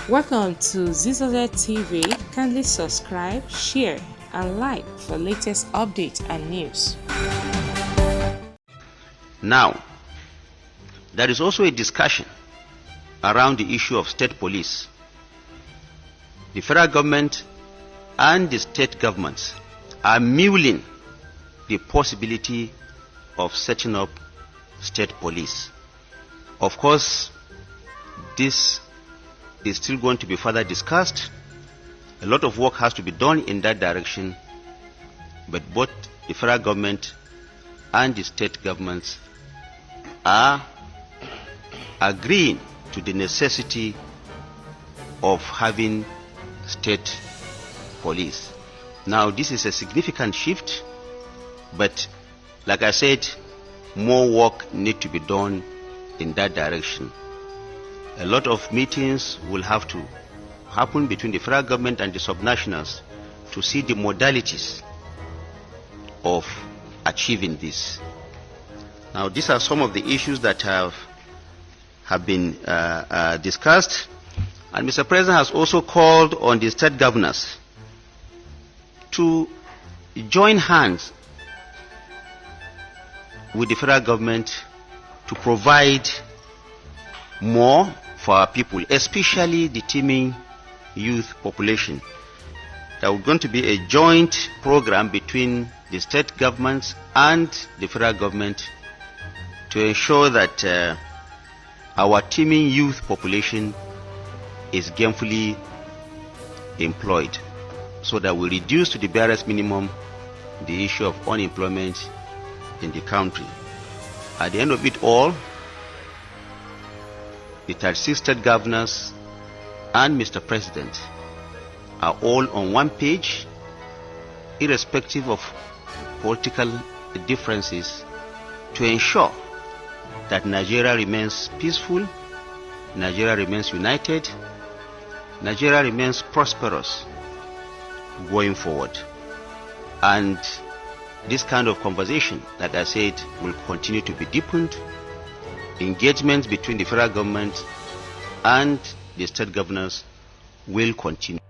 Welcome to Zisodel TV. Kindly subscribe, share, and like for latest updates and news. Now, there is also a discussion around the issue of state police. The federal government and the state governments are mulling the possibility of setting up state police. Of course, this is still going to be further discussed. A lot of work has to be done in that direction, but both the federal government and the state governments are agreeing to the necessity of having state police. Now, this is a significant shift, but like I said, more work needs to be done in that direction. A lot of meetings will have to happen between the federal government and the subnationals to see the modalities of achieving this. Now, these are some of the issues that have been discussed, and Mr. President has also called on the state governors to join hands with the federal government to provide more for our people, especially the teeming youth population. There is going to be a joint program between the state governments and the federal government to ensure that our teeming youth population is gainfully employed, so that we reduce to the barest minimum the issue of unemployment in the country. At the end of it all, the 36 state governors and Mr. President are all on one page, irrespective of political differences, to ensure that Nigeria remains peaceful, Nigeria remains united, Nigeria remains prosperous going forward. And this kind of conversation, like I said, will continue to be deepened. Engagement between the federal government and the state governors will continue.